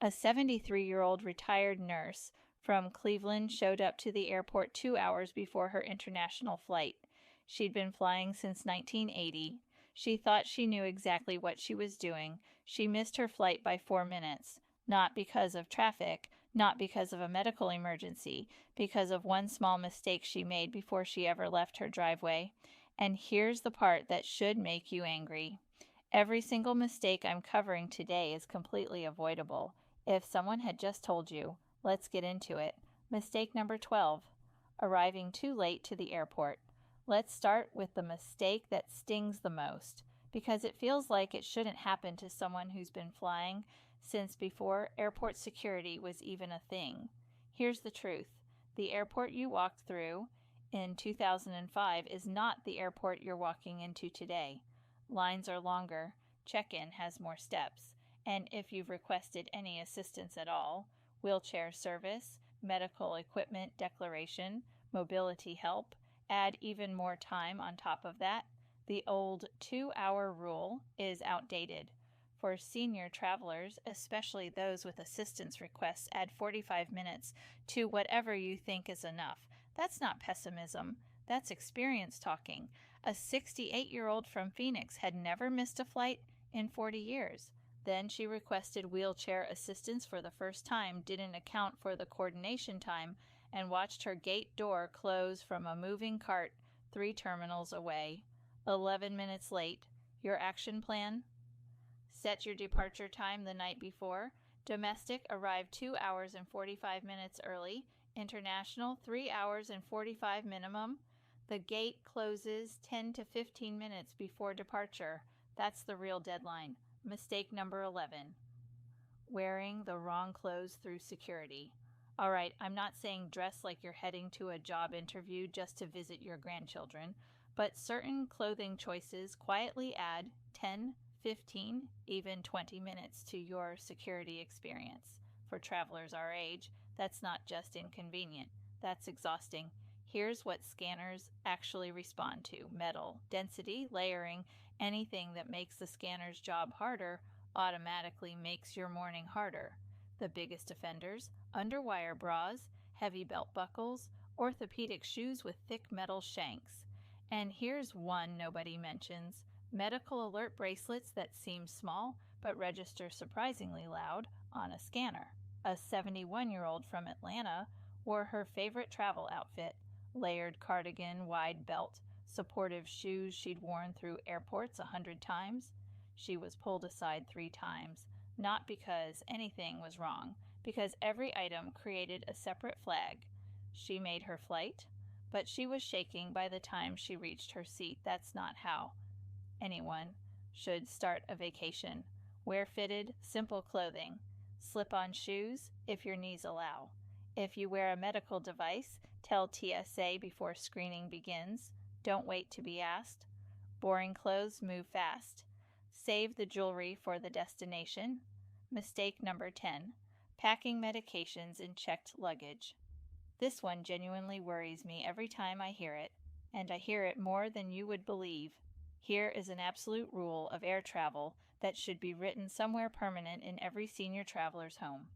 A 73-year-old retired nurse from Cleveland showed up to the airport 2 hours before her international flight. She'd been flying since 1980. She thought she knew exactly what she was doing. She missed her flight by 4 minutes. Not because of traffic, not because of a medical emergency, because of one small mistake she made before she ever left her driveway. And here's the part that should make you angry. Every single mistake I'm covering today is completely avoidable. If someone had just told you, let's get into it. Mistake number 12, arriving too late to the airport. Let's start with the mistake that stings the most, because it feels like it shouldn't happen to someone who's been flying since before airport security was even a thing. Here's the truth. The airport you walked through in 2005 is not the airport you're walking into today. Lines are longer, check-in has more steps, and if you've requested any assistance at all, wheelchair service, medical equipment declaration, mobility help, add even more time on top of that, the old 2-hour rule is outdated. For senior travelers, especially those with assistance requests, add 45 minutes to whatever you think is enough. That's not pessimism. That's experience talking. A 68-year-old from Phoenix had never missed a flight in 40 years. Then she requested wheelchair assistance for the first time, didn't account for the coordination time, and watched her gate door close from a moving cart 3 terminals away. 11 minutes late. Your action plan? Set your departure time the night before. Domestic arrived 2 hours and 45 minutes early. International 3 hours and 45 minimum. The gate closes 10 to 15 minutes before departure. That's the real deadline. Mistake number 11. Wearing the wrong clothes through security. All right, I'm not saying dress like you're heading to a job interview just to visit your grandchildren, but certain clothing choices quietly add 10, 15, even 20 minutes to your security experience. For travelers our age, that's not just inconvenient, that's exhausting. Here's what scanners actually respond to. Metal, density, layering, anything that makes the scanner's job harder automatically makes your morning harder. The biggest offenders: underwire bras, heavy belt buckles, orthopedic shoes with thick metal shanks. And here's one nobody mentions: medical alert bracelets that seem small but register surprisingly loud on a scanner. A 71-year-old from Atlanta wore her favorite travel outfit: layered cardigan, wide belt, supportive shoes she'd worn through airports 100 times. She was pulled aside 3 times, not because anything was wrong, because every item created a separate flag. She made her flight, but she was shaking by the time she reached her seat. That's not how anyone should start a vacation. Wear fitted, simple clothing. Slip-on shoes if your knees allow. If you wear a medical device, tell TSA before screening begins. Don't wait to be asked. Boring clothes move fast. Save the jewelry for the destination. Mistake number 10. Packing medications in checked luggage. This one genuinely worries me every time I hear it, and I hear it more than you would believe. Here is an absolute rule of air travel that should be written somewhere permanent in every senior traveler's home.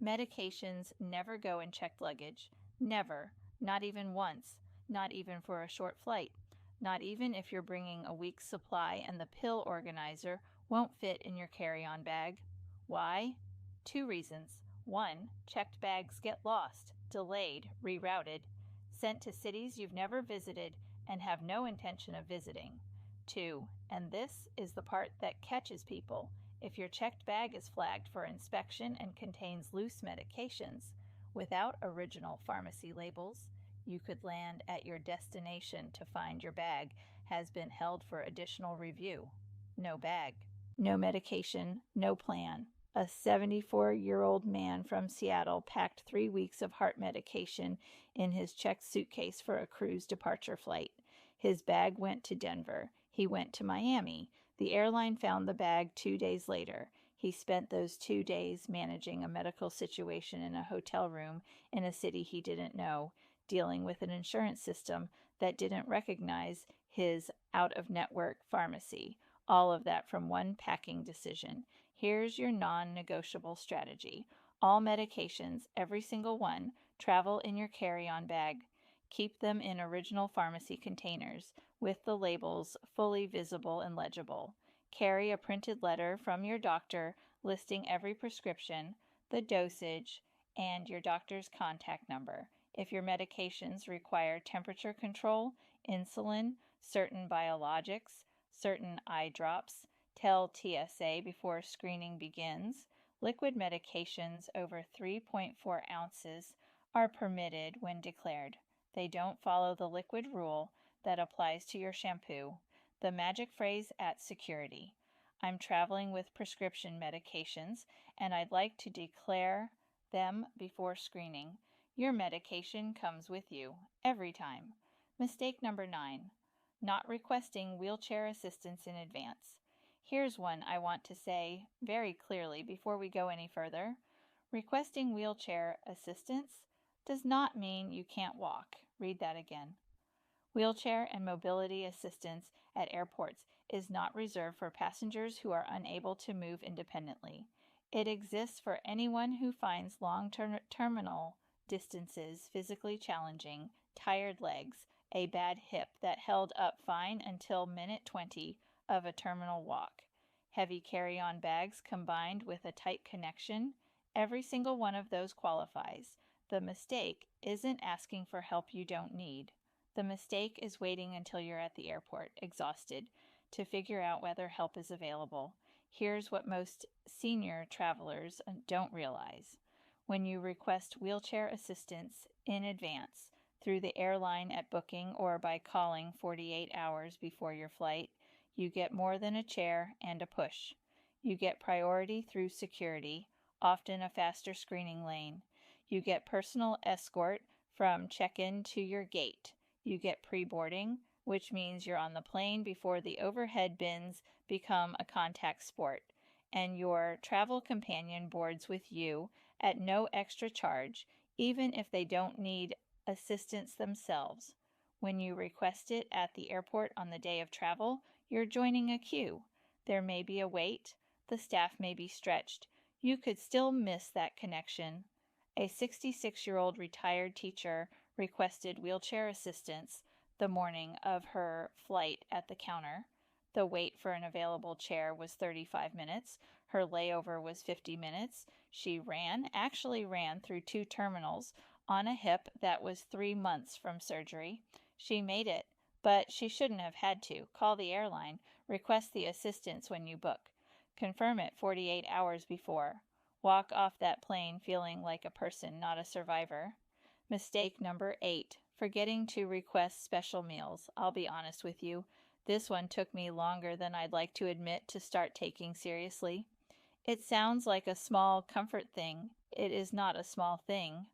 Medications never go in checked luggage. Never. Not even once. Not even for a short flight. Not even if you're bringing a week's supply and the pill organizer won't fit in your carry-on bag. Why? 2 reasons. 1. Checked bags get lost, delayed, rerouted, sent to cities you've never visited and have no intention of visiting. 2. And this is the part that catches people. If your checked bag is flagged for inspection and contains loose medications without original pharmacy labels, you could land at your destination to find your bag has been held for additional review. No bag, no medication, no plan. A 74-year-old man from Seattle packed 3 weeks of heart medication in his checked suitcase for a cruise departure flight. His bag went to Denver. He went to Miami. The airline found the bag 2 days later. He spent those 2 days managing a medical situation in a hotel room in a city he didn't know, dealing with an insurance system that didn't recognize his out-of-network pharmacy. All of that from one packing decision. Here's your non-negotiable strategy. All medications, every single one, travel in your carry-on bag. Keep them in original pharmacy containers with the labels fully visible and legible. Carry a printed letter from your doctor listing every prescription, the dosage, and your doctor's contact number. If your medications require temperature control, insulin, certain biologics, certain eye drops, tell TSA before screening begins. Liquid medications over 3.4 ounces are permitted when declared. They don't follow the liquid rule that applies to your shampoo. The magic phrase at security. I'm traveling with prescription medications and I'd like to declare them before screening. Your medication comes with you every time. Mistake number 9. Not requesting wheelchair assistance in advance. Here's one I want to say very clearly before we go any further. Requesting wheelchair assistance does not mean you can't walk. Read that again. Wheelchair and mobility assistance at airports is not reserved for passengers who are unable to move independently. It exists for anyone who finds long-term terminal distances physically challenging, tired legs, a bad hip that held up fine until minute 20 of a terminal walk, heavy carry-on bags combined with a tight connection. Every single one of those qualifies. The mistake isn't asking for help you don't need. The mistake is waiting until you're at the airport, exhausted, to figure out whether help is available. Here's what most senior travelers don't realize. When you request wheelchair assistance in advance, through the airline at booking or by calling 48 hours before your flight, you get more than a chair and a push. You get priority through security, often a faster screening lane. You get personal escort from check-in to your gate. You get pre-boarding, which means you're on the plane before the overhead bins become a contact sport, and your travel companion boards with you at no extra charge, even if they don't need assistance themselves. When you request it at the airport on the day of travel, you're joining a queue. There may be a wait. The staff may be stretched. You could still miss that connection. A 66-year-old retired teacher requested wheelchair assistance the morning of her flight at the counter. The wait for an available chair was 35 minutes. Her layover was 50 minutes. She actually ran through 2 terminals on a hip that was 3 months from surgery. She made it, but she shouldn't have had to. Call the airline. Request the assistance when you book. Confirm it 48 hours before. Walk off that plane feeling like a person, not a survivor. Mistake number 8. Forgetting to request special meals. I'll be honest with you. This one took me longer than I'd like to admit to start taking seriously. It sounds like a small comfort thing. It is not a small thing.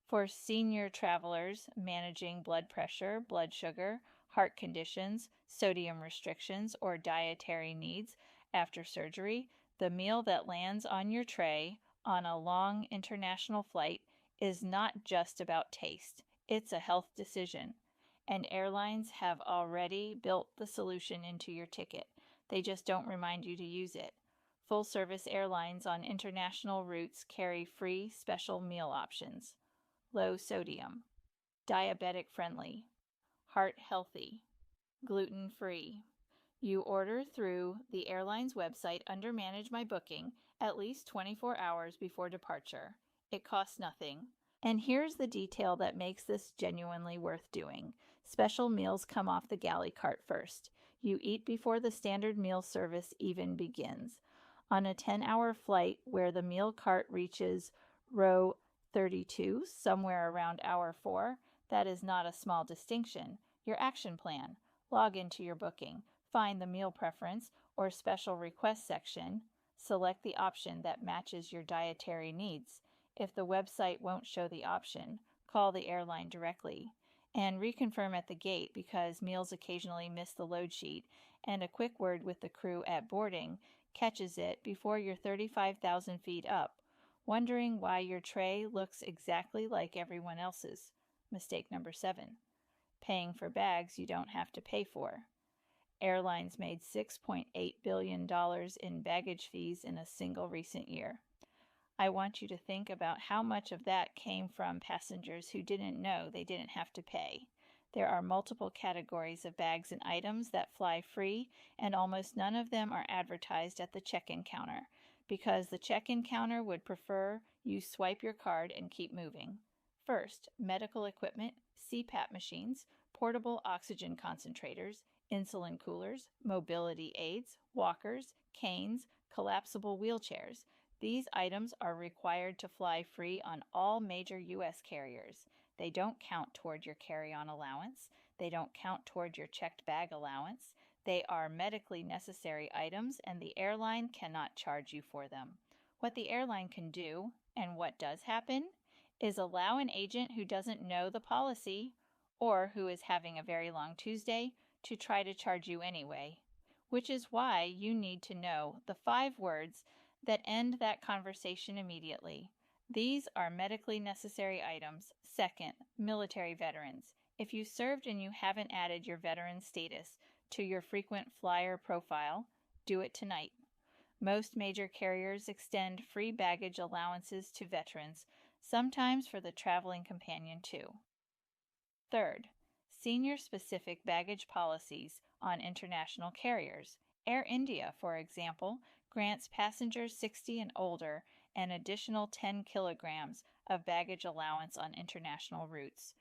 For senior travelers managing blood pressure, blood sugar, heart conditions, sodium restrictions, or dietary needs after surgery, the meal that lands on your tray on a long international flight is not just about taste. It's a health decision. And airlines have already built the solution into your ticket. They just don't remind you to use it. Full-service airlines on international routes carry free special meal options. Low sodium, diabetic friendly, heart healthy, gluten free. You order through the airline's website under Manage My Booking at least 24 hours before departure. It costs nothing. And here's the detail that makes this genuinely worth doing. Special meals come off the galley cart first. You eat before the standard meal service even begins. On a 10-hour flight where the meal cart reaches row 32, somewhere around hour 4, that is not a small distinction. Your action plan. Log into your booking. Find the meal preference or special request section. Select the option that matches your dietary needs. If the website won't show the option, call the airline directly. And reconfirm at the gate because meals occasionally miss the load sheet, and a quick word with the crew at boarding catches it before you're 35,000 feet up, wondering why your tray looks exactly like everyone else's. Mistake number 7. Paying for bags you don't have to pay for. Airlines made $6.8 billion in baggage fees in a single recent year. I want you to think about how much of that came from passengers who didn't know they didn't have to pay. There are multiple categories of bags and items that fly free, and almost none of them are advertised at the check-in counter, because the check-in counter would prefer you swipe your card and keep moving. First, medical equipment, CPAP machines, portable oxygen concentrators, insulin coolers, mobility aids, walkers, canes, collapsible wheelchairs. These items are required to fly free on all major U.S. carriers. They don't count toward your carry-on allowance. They don't count toward your checked bag allowance. They are medically necessary items, and the airline cannot charge you for them. What the airline can do, and what does happen, is allow an agent who doesn't know the policy or who is having a very long Tuesday to try to charge you anyway, which is why you need to know the 5 words that end that conversation immediately. These are medically necessary items. Second, military veterans. If you served and you haven't added your veteran status to your frequent flyer profile, do it tonight. Most major carriers extend free baggage allowances to veterans, sometimes for the traveling companion too. Third, senior-specific baggage policies on international carriers. Air India, for example, grants passengers 60 and older an additional 10 kilograms of baggage allowance on international routes.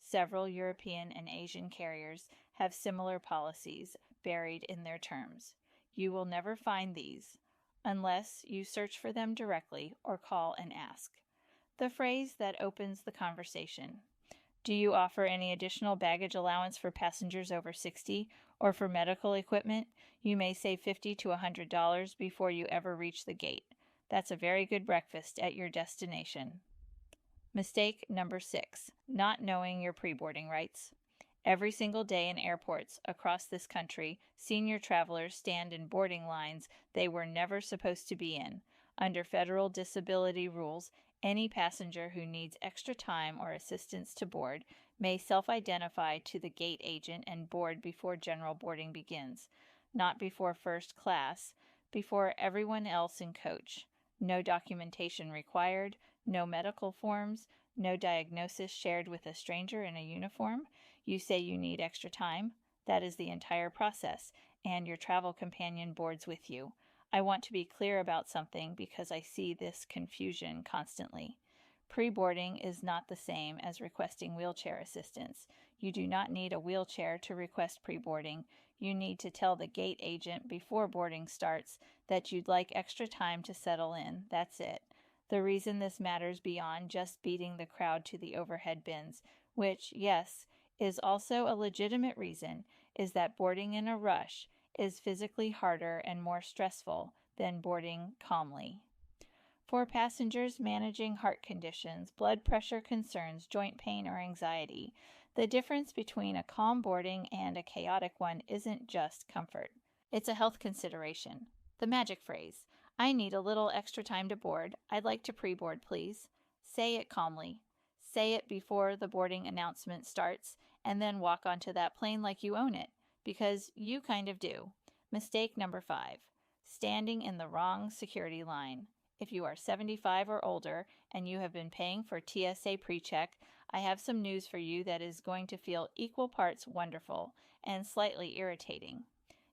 Several European and Asian carriers have similar policies buried in their terms. You will never find these unless you search for them directly or call and ask. The phrase that opens the conversation. Do you offer any additional baggage allowance for passengers over 60 or for medical equipment? You may save $50 to $100 before you ever reach the gate. That's a very good breakfast at your destination. Mistake number 6, not knowing your pre-boarding rights. Every single day in airports across this country, senior travelers stand in boarding lines they were never supposed to be in. Under federal disability rules, any passenger who needs extra time or assistance to board may self-identify to the gate agent and board before general boarding begins, not before first class, before everyone else in coach. No documentation required, no medical forms, no diagnosis shared with a stranger in a uniform. You say you need extra time. That is the entire process, and your travel companion boards with you. I want to be clear about something because I see this confusion constantly. Pre-boarding is not the same as requesting wheelchair assistance. You do not need a wheelchair to request pre-boarding. You need to tell the gate agent before boarding starts that you'd like extra time to settle in. That's it. The reason this matters beyond just beating the crowd to the overhead bins, which, yes, is also a legitimate reason, is that boarding in a rush is physically harder and more stressful than boarding calmly. For passengers managing heart conditions, blood pressure concerns, joint pain, or anxiety, the difference between a calm boarding and a chaotic one isn't just comfort. It's a health consideration. The magic phrase, I need a little extra time to board. I'd like to pre-board, please. Say it calmly. Say it before the boarding announcement starts, and then walk onto that plane like you own it, because you kind of do. Mistake number 5, standing in the wrong security line. If you are 75 or older and you have been paying for TSA PreCheck, I have some news for you that is going to feel equal parts wonderful and slightly irritating.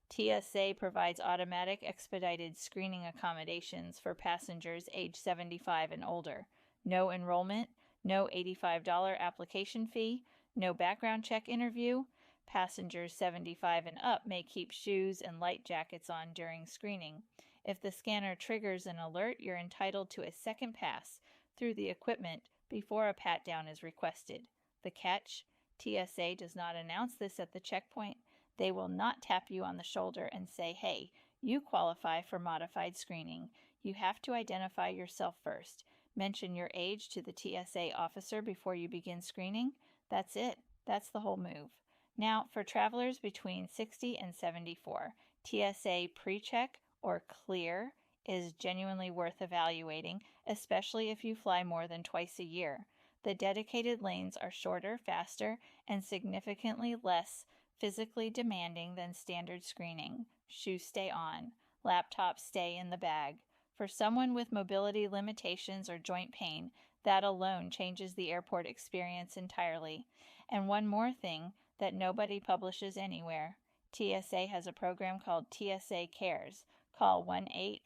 TSA provides automatic expedited screening accommodations for passengers age 75 and older. No enrollment, no $85 application fee, no background check interview. Passengers 75 and up may keep shoes and light jackets on during screening. If the scanner triggers an alert, you're entitled to a second pass through the equipment before a pat-down is requested. The catch? TSA does not announce this at the checkpoint. They will not tap you on the shoulder and say, hey, you qualify for modified screening. You have to identify yourself first. Mention your age to the TSA officer before you begin screening. That's it. That's the whole move. Now, for travelers between 60 and 74, TSA PreCheck or Clear is genuinely worth evaluating, especially if you fly more than twice a year. The dedicated lanes are shorter, faster, and significantly less physically demanding than standard screening. Shoes stay on. Laptops stay in the bag. For someone with mobility limitations or joint pain, that alone changes the airport experience entirely. And one more thing that nobody publishes anywhere. TSA has a program called TSA Cares. Call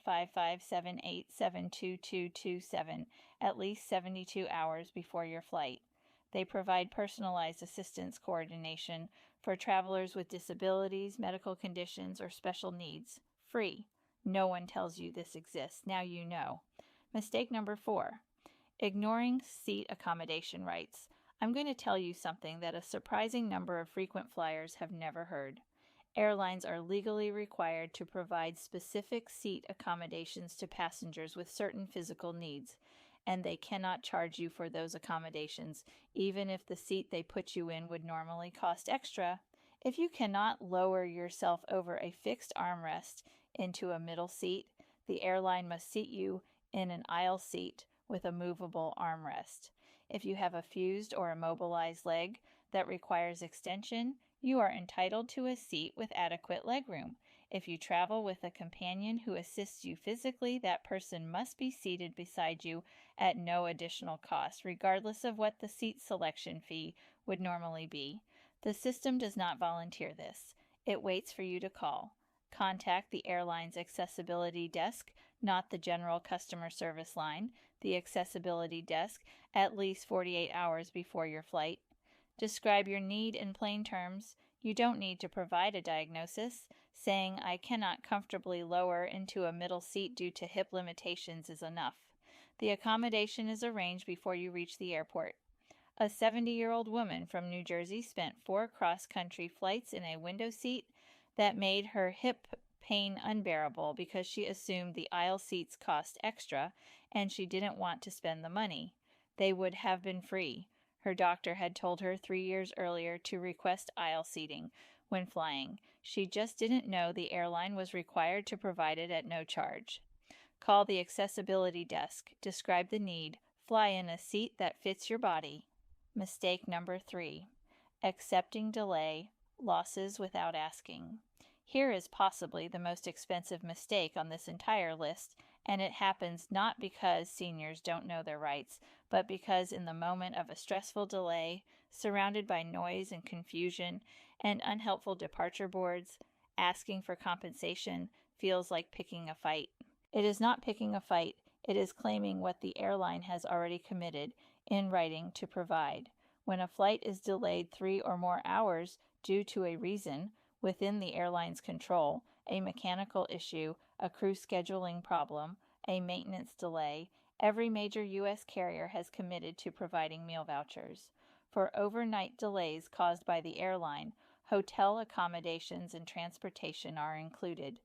1-855-787-2227 at least 72 hours before your flight. They provide personalized assistance coordination for travelers with disabilities, medical conditions, or special needs. Free. No one tells you this exists. Now you know. Mistake number 4. Ignoring seat accommodation rights. I'm going to tell you something that a surprising number of frequent flyers have never heard. Airlines are legally required to provide specific seat accommodations to passengers with certain physical needs, and they cannot charge you for those accommodations, even if the seat they put you in would normally cost extra. If you cannot lower yourself over a fixed armrest into a middle seat, the airline must seat you in an aisle seat with a movable armrest. If you have a fused or immobilized leg that requires extension, you are entitled to a seat with adequate legroom. If you travel with a companion who assists you physically, that person must be seated beside you at no additional cost, regardless of what the seat selection fee would normally be. The system does not volunteer this. It waits for you to call. Contact the airline's accessibility desk, not the general customer service line, the accessibility desk, at least 48 hours before your flight. Describe your need in plain terms. You don't need to provide a diagnosis. Saying, "I cannot comfortably lower into a middle seat due to hip limitations" is enough. The accommodation is arranged before you reach the airport. A 70-year-old woman from New Jersey spent 4 cross-country flights in a window seat that made her hip pain unbearable because she assumed the aisle seats cost extra and she didn't want to spend the money. They would have been free. Her doctor had told her 3 years earlier to request aisle seating when flying. She just didn't know the airline was required to provide it at no charge. Call the accessibility desk. Describe the need. Fly in a seat that fits your body. Mistake number 3. Accepting delay, losses without asking. Here is possibly the most expensive mistake on this entire list, and it happens not because seniors don't know their rights, but because in the moment of a stressful delay, surrounded by noise and confusion and unhelpful departure boards, asking for compensation feels like picking a fight. It is not picking a fight, it is claiming what the airline has already committed in writing to provide. When a flight is delayed 3 or more hours due to a reason within the airline's control, a mechanical issue, a crew scheduling problem, a maintenance delay, every major U.S. carrier has committed to providing meal vouchers. For overnight delays caused by the airline, hotel accommodations and transportation are included.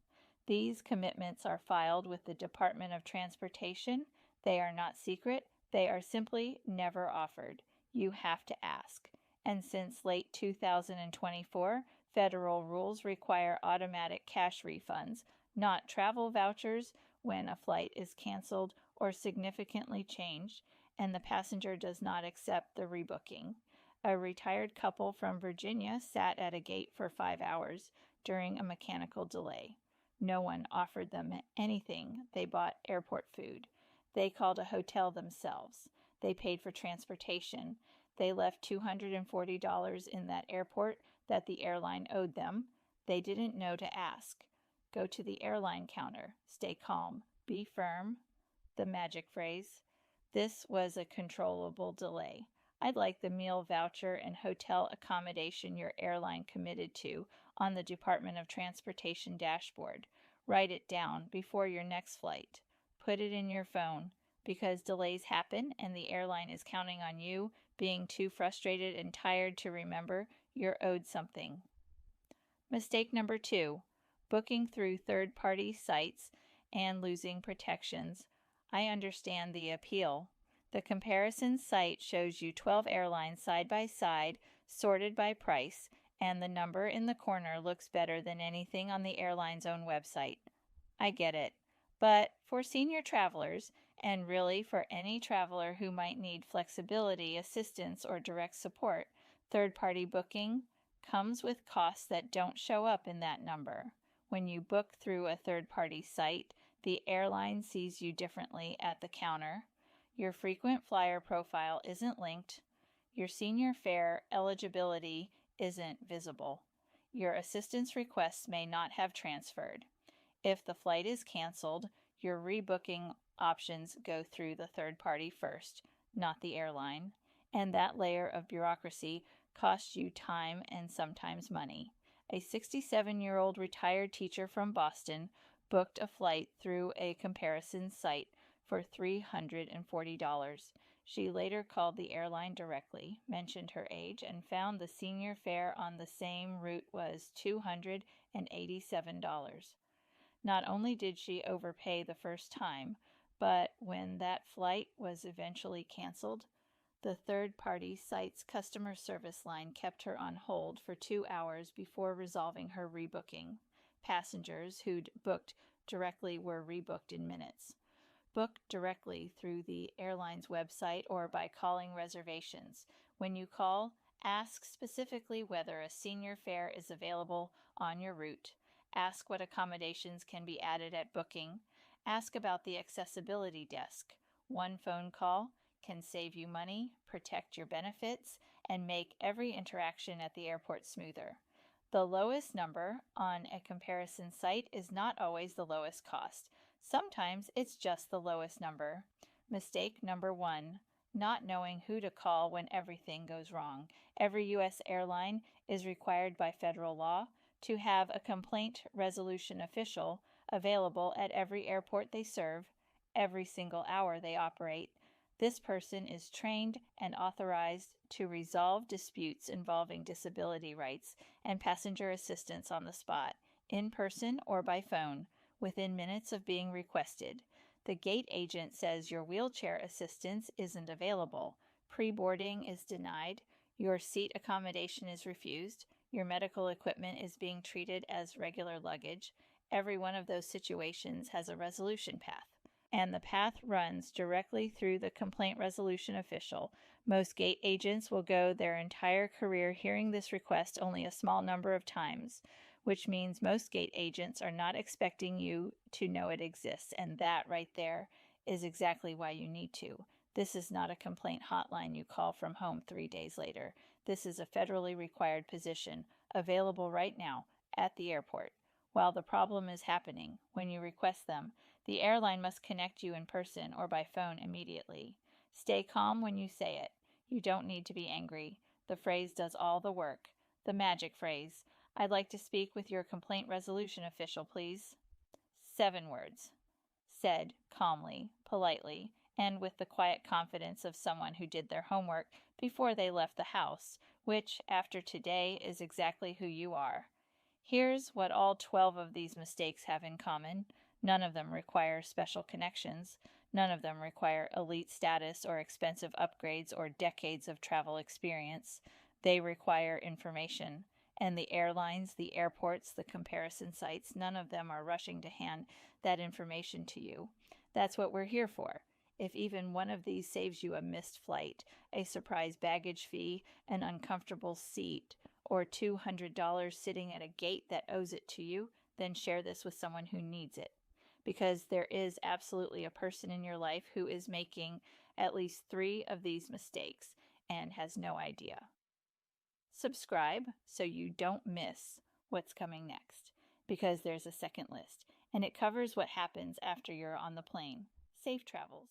These commitments are filed with the Department of Transportation. They are not secret. They are simply never offered. You have to ask. And since late 2024, federal rules require automatic cash refunds, not travel vouchers, when a flight is canceled or significantly changed and the passenger does not accept the rebooking. A retired couple from Virginia sat at a gate for 5 hours during a mechanical delay. No one offered them anything. They bought airport food. They called a hotel themselves. They paid for transportation. They left $240 in that airport that the airline owed them. They didn't know to ask. Go to the airline counter. Stay calm. Be firm. The magic phrase. This was a controllable delay. I'd like the meal voucher and hotel accommodation your airline committed to on the Department of Transportation dashboard. Write it down before your next flight. Put it in your phone, because delays happen and the airline is counting on you being too frustrated and tired to remember you're owed something. Mistake number 2, booking through third-party sites and losing protections. I understand the appeal. The comparison site shows you 12 airlines side by side, sorted by price, and the number in the corner looks better than anything on the airline's own website. I get it. But for senior travelers, and really for any traveler who might need flexibility, assistance, or direct support, third-party booking, comes with costs that don't show up in that number. When you book through a third-party site, the airline sees you differently at the counter. Your frequent flyer profile isn't linked. Your senior fare eligibility isn't visible. Your assistance requests may not have transferred. If the flight is canceled, your rebooking options go through the third party first, not the airline, and that layer of bureaucracy costs you time and sometimes money. A 67-year-old retired teacher from Boston booked a flight through a comparison site for $340. She later called the airline directly, mentioned her age, and found the senior fare on the same route was $287. Not only did she overpay the first time, but when that flight was eventually canceled, the third-party site's customer service line kept her on hold for 2 hours before resolving her rebooking. Passengers who'd booked directly were rebooked in minutes. Book directly through the airline's website or by calling reservations. When you call, ask specifically whether a senior fare is available on your route. Ask what accommodations can be added at booking. Ask about the accessibility desk. One phone call can save you money, protect your benefits, and make every interaction at the airport smoother. The lowest number on a comparison site is not always the lowest cost. Sometimes it's just the lowest number. Mistake number 1, not knowing who to call when everything goes wrong. Every U.S. airline is required by federal law to have a complaint resolution official available at every airport they serve, every single hour they operate. This person is trained and authorized to resolve disputes involving disability rights and passenger assistance on the spot, in person or by phone, within minutes of being requested. The gate agent says your wheelchair assistance isn't available, pre-boarding is denied, your seat accommodation is refused, your medical equipment is being treated as regular luggage. Every one of those situations has a resolution path, and the path runs directly through the complaint resolution official. Most gate agents will go their entire career hearing this request only a small number of times, which means most gate agents are not expecting you to know it exists, and that right there is exactly why you need to. This is not a complaint hotline you call from home 3 days later. This is a federally required position, available right now at the airport. While the problem is happening, when you request them, the airline must connect you in person or by phone immediately. Stay calm when you say it. You don't need to be angry. The phrase does all the work. The magic phrase, "I'd like to speak with your complaint resolution official, please." 7 words. Said calmly, politely, and with the quiet confidence of someone who did their homework before they left the house, which, after today, is exactly who you are. Here's what all 12 of these mistakes have in common. None of them require special connections. None of them require elite status or expensive upgrades or decades of travel experience. They require information. And the airlines, the airports, the comparison sites, none of them are rushing to hand that information to you. That's what we're here for. If even one of these saves you a missed flight, a surprise baggage fee, an uncomfortable seat, or $200 sitting at a gate that owes it to you, then share this with someone who needs it. Because there is absolutely a person in your life who is making at least 3 of these mistakes and has no idea. Subscribe so you don't miss what's coming next, because there's a second list, and it covers what happens after you're on the plane. Safe travels.